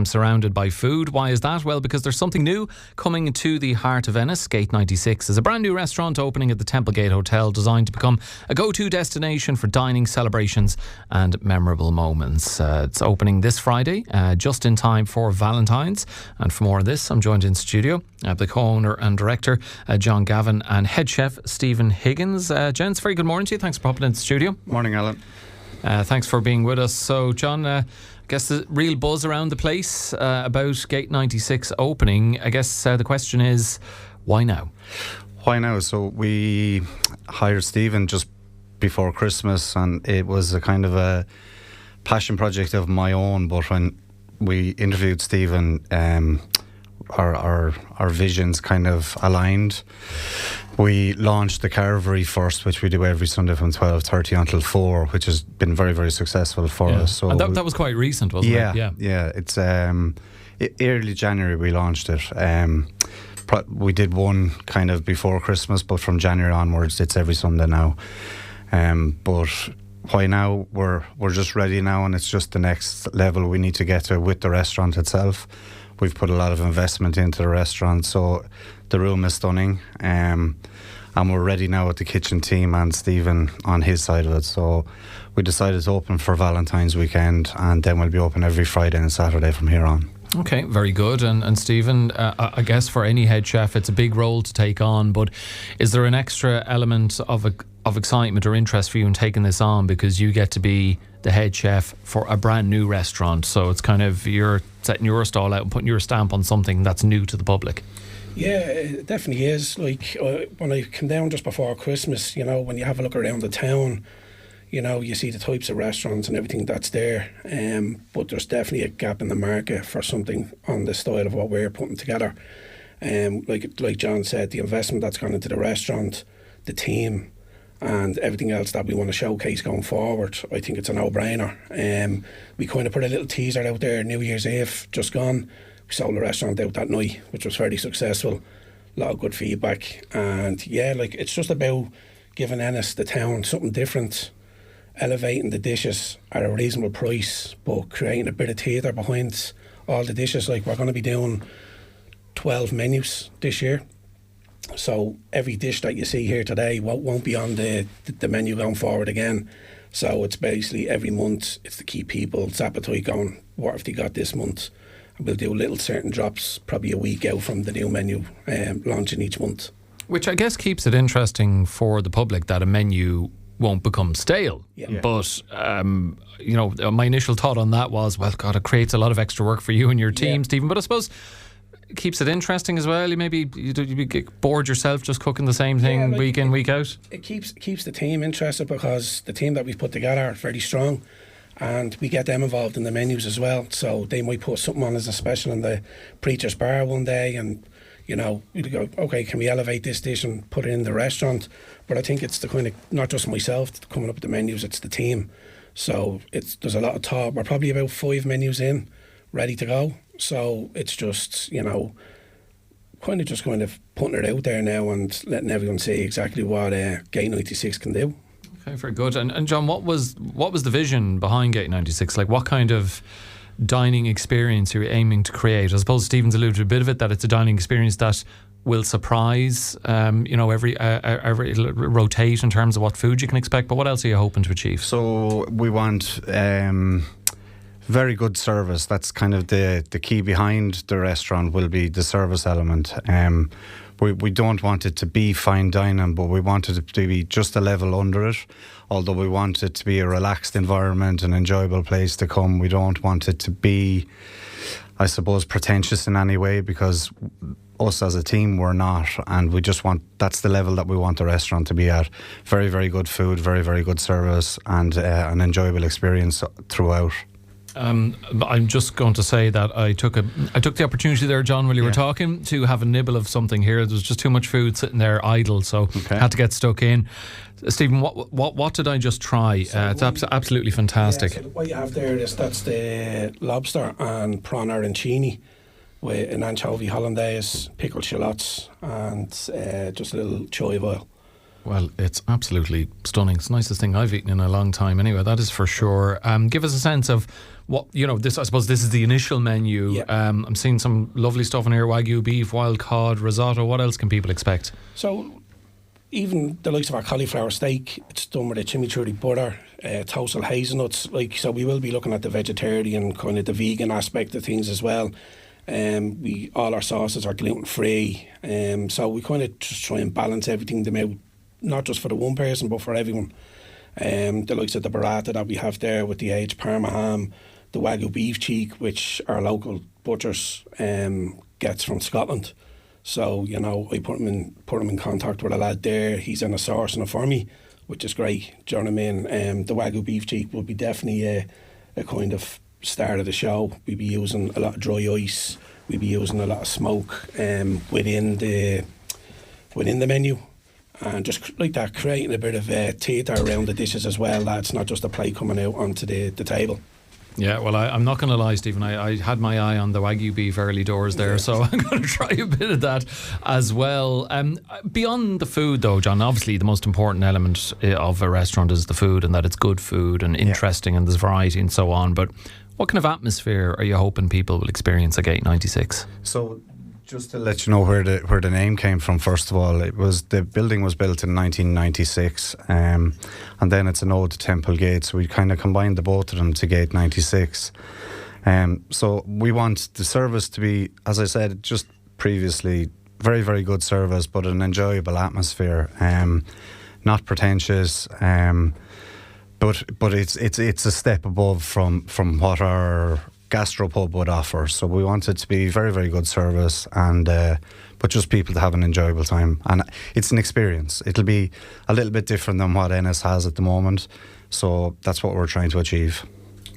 I'm surrounded by food. Why is that? Well, because there's something new coming to the heart of Ennis. Gate 96 is a brand new restaurant opening at the Templegate Hotel, designed to become a go-to destination for dining, celebrations and memorable moments. It's opening this Friday, just in time for Valentine's. And for more of this, I'm joined in studio by the co-owner and director, John Gavin, and head chef, Stephen Higgins. Gents, very good morning to you. Thanks for popping into the studio. Morning, Alan. Thanks for being with us. So, John, I guess the real buzz around the place about Gate 96 opening. I guess the question is, why now? Why now? So we hired Stephen just before Christmas, and it was a kind of a passion project of my own. But when we interviewed Stephen, our visions kind of aligned. We launched the Carvery first, which we do every Sunday from 12:30 until 4, which has been very, very successful for us. So and that was quite recent, wasn't it? Yeah. It's early January we launched it. We did one kind of before Christmas, but from January onwards, it's every Sunday now. But why now? We're just ready now, and it's just the next level we need to get to with the restaurant itself. We've put a lot of investment into the restaurant, so the room is stunning, and we're ready now with the kitchen team and Stephen on his side of it. So we decided to open for Valentine's weekend, and then we'll be open every Friday and Saturday from here on. Okay, very good. And Stephen, I guess for any head chef, it's a big role to take on, but is there an extra element of excitement or interest for you in taking this on, because you get to be the head chef for a brand new restaurant? So it's kind of, you're setting your stall out and putting your stamp on something that's new to the public. Yeah, it definitely is. Like when I came down just before Christmas, when you have a look around the town, you see the types of restaurants and everything that's there, but there's definitely a gap in the market for something on the style of what we're putting together. Like John said, the investment that's gone into the restaurant, the team, and everything else that we want to showcase going forward, I think it's a no-brainer. We kind of put a little teaser out there, New Year's Eve, just gone. We sold the restaurant out that night, which was very successful. A lot of good feedback. And yeah, it's just about giving Ennis, the town, something different, elevating the dishes at a reasonable price, but creating a bit of theatre behind all the dishes. We're going to be doing 12 menus this year. So every dish that you see here today won't be on the menu going forward again. So it's basically every month, it's to keep people's appetite going. What have they got this month? And we'll do little certain drops, probably a week out from the new menu launching each month. Which I guess keeps it interesting for the public, that a menu won't become stale. Yeah. But my initial thought on that was, well, God, it creates a lot of extra work for you and your team, Stephen. But I suppose it keeps it interesting as well. You get bored yourself just cooking the same thing week in, week out. It keeps the team interested, because the team that we've put together are very strong, and we get them involved in the menus as well. So they might put something on as a special in the Preacher's Bar one day, and we go, okay, can we elevate this dish and put it in the restaurant? But I think it's the kind of, not just myself coming up with the menus, it's the team. So there's a lot of thought. We're probably about 5 menus in, ready to go. So it's just, kind of putting it out there now and letting everyone see exactly what Gate 96 can do. Okay, very good. And John, what was the vision behind Gate 96? What kind of dining experience are you aiming to create? I suppose Stephen's alluded to a bit of it, that it's a dining experience that will surprise, every rotate in terms of what food you can expect. But what else are you hoping to achieve? So we want very good service. That's kind of the key behind the restaurant, will be the service element. We don't want it to be fine dining, but we want it to be just a level under it. Although we want it to be a relaxed environment, an enjoyable place to come. We don't want it to be, I suppose, pretentious in any way, because us as a team, we're not, and we just want, that's the level that we want the restaurant to be at. Very, very good food, very, very good service, and an enjoyable experience throughout. I'm just going to say that I took the opportunity there, John, while you were talking, to have a nibble of something here. There was just too much food sitting there idle, so had to get stuck in. Stephen, what did I just try? It's absolutely fantastic. So what you have there that's the lobster and prawn arancini with an anchovy hollandaise, pickled shallots, and just a little chive oil. Well, it's absolutely stunning. It's the nicest thing I've eaten in a long time anyway, that is for sure. Give us a sense of what, this. I suppose this is the initial menu. Yeah. I'm seeing some lovely stuff in here: Wagyu beef, wild cod, risotto. What else can people expect? So even the likes of our cauliflower steak, it's done with a chimichurri butter, toasted hazelnuts. So we will be looking at the vegetarian, kind of the vegan aspect of things as well. All our sauces are gluten free. So we kind of just try and balance everything them out, not just for the one person but for everyone. The likes of the burrata that we have there with the aged Parma ham, the Wagyu beef cheek, which our local butchers gets from Scotland. So, I put him in contact with a lad there. He's in a sourcing it for me, which is great. Do you know what I mean? The Wagyu beef cheek will be definitely a kind of start of the show. We'll be using a lot of dry ice. We'll be using a lot of smoke within the menu. And just like that, creating a bit of theatre around the dishes as well. That's not just a plate coming out onto the table. Yeah, well, I'm not going to lie, Stephen. I had my eye on the Wagyu beef early doors there, so I'm going to try a bit of that as well. Beyond the food, though, John, obviously the most important element of a restaurant is the food, and that it's good food and interesting and there's variety and so on. But what kind of atmosphere are you hoping people will experience at Gate 96? So, just to let you know where the name came from, first of all, the building was built in 1996, and then it's an old temple gate, so we kind of combined the both of them to Gate 96. So we want the service to be, as I said just previously, very, very good service, but an enjoyable atmosphere, not pretentious, but it's a step above from what our gastropub would offer. So we want it to be very, very good service, and but just people to have an enjoyable time. And it's an experience. It'll be a little bit different than what Ennis has at the moment. So that's what we're trying to achieve.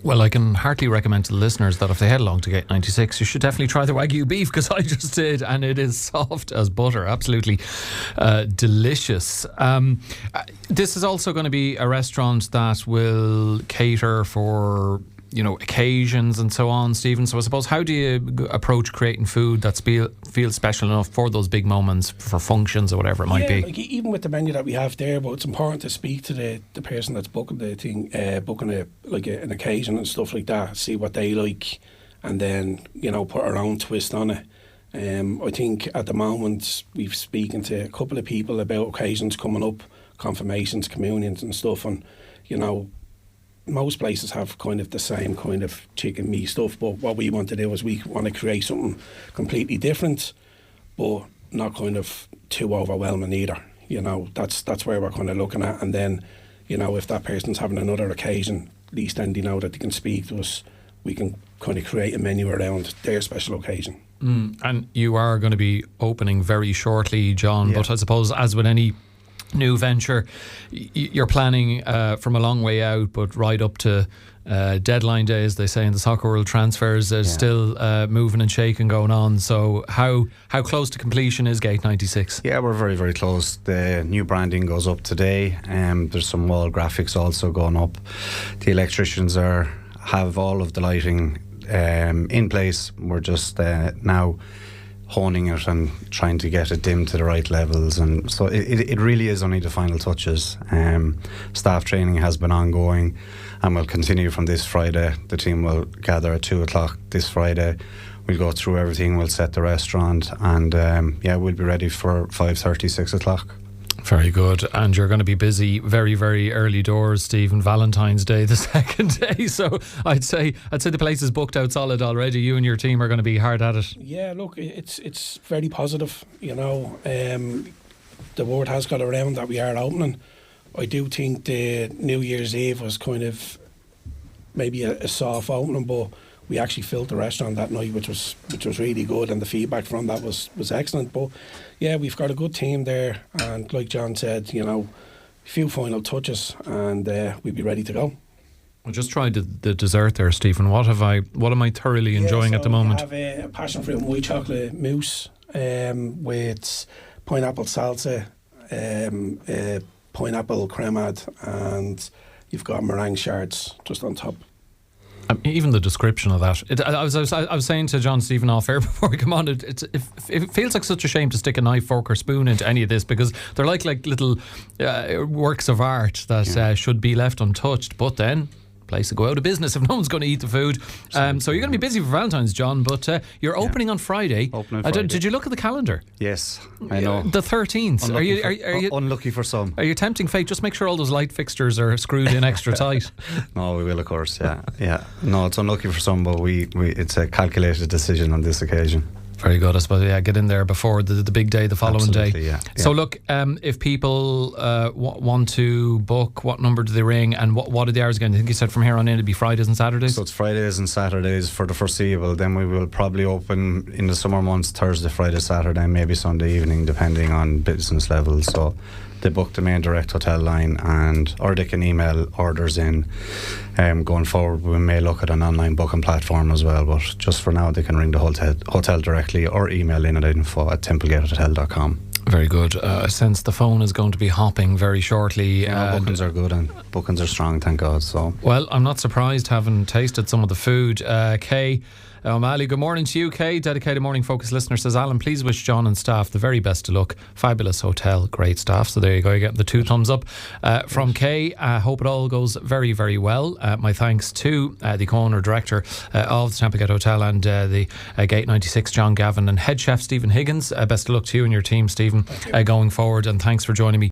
Well, I can heartily recommend to the listeners that if they head along to Gate 96, you should definitely try the Wagyu beef, because I just did, and it is soft as butter. Absolutely delicious. This is also going to be a restaurant that will cater for occasions and so on, Stephen. So I suppose, how do you approach creating food that feels special enough for those big moments, for functions or whatever it might be? Like even with the menu that we have there, but it's important to speak to the person that's booking the thing, booking an occasion and stuff like that, see what they like, and then put our own twist on it. I think at the moment we've speaking to a couple of people about occasions coming up, confirmations, communions and stuff, and most places have kind of the same kind of chicken meat stuff, but what we want to do is we want to create something completely different, but not kind of too overwhelming either. That's where we're kind of looking at. And then, if that person's having another occasion, at least then they know that they can speak to us. We can kind of create a menu around their special occasion. And you are going to be opening very shortly, John, but I suppose, as with any new venture, you're planning from a long way out, but right up to deadline day, as they say in the soccer world. Transfers are still moving and shaking going on. So how close to completion is Gate 96? Yeah, we're very, very close. The new branding goes up today. There's some wall graphics also going up. The electricians have all of the lighting in place. We're just now honing it and trying to get it dimmed to the right levels, and so it really is only the final touches. Staff training has been ongoing and will continue from this Friday. The team will gather at 2:00 this Friday. We'll go through everything, we'll set the restaurant, and we'll be ready for 5:30, 6:00. Very good. And you're going to be busy very, very early doors, Stephen. Valentine's Day, the second day. So I'd say the place is booked out solid already. You and your team are going to be hard at it. Yeah, look, it's very positive. The word has got around that we are opening. I do think the New Year's Eve was kind of maybe a soft opening, but we actually filled the restaurant that night, which was really good, and the feedback from that was excellent. But yeah, we've got a good team there, and like John said, a few final touches, and we'll be ready to go. I just tried the dessert there, Stephen. What am I thoroughly enjoying at the moment? I have a passion fruit and white chocolate mousse with pineapple salsa, pineapple cremade, and you've got meringue shards just on top. Even the description of that. I was saying to John Stephen off air before we come on, it feels like such a shame to stick a knife, fork or spoon into any of this, because they're like little works of art that should be left untouched. But then, place to go out of business if no one's going to eat the food. So you're going to be busy for Valentine's, John, but you're opening on Friday. Did you look at the calendar? Yes, I know. The 13th. Are you unlucky for some? Are you tempting fate? Just make sure all those light fixtures are screwed in extra tight. No, we will, of course. Yeah. No, it's unlucky for some, but it's a calculated decision on this occasion. Very good. I suppose, get in there before the big day, the following day. Yeah. So look, if people want to book, what number do they ring, and what are the hours again? I think you said from here on in it'd be Fridays and Saturdays. So it's Fridays and Saturdays for the foreseeable. Then we will probably open in the summer months Thursday, Friday, Saturday, maybe Sunday evening, depending on business levels. So they book the main direct hotel line, or they can email orders in. Going forward, we may look at an online booking platform as well, but just for now they can ring the hotel directly or email in at info@templegatehotel.com. Very good. Since the phone is going to be hopping very shortly. Bookings are good and bookings are strong, thank God. So, well, I'm not surprised having tasted some of the food. Kay O'Malley, good morning to you, Kay. Dedicated Morning Focus listener says, Alan, please wish John and staff the very best of luck. Fabulous hotel, great staff. So there you go, you get the 2 thumbs up from Kay. Hope it all goes very, very well. My thanks to the co-owner director of the Templegate Hotel and the Gate 96, John Gavin, and head chef Stephen Higgins. Best of luck to you and your team, Stephen, going forward, and thanks for joining me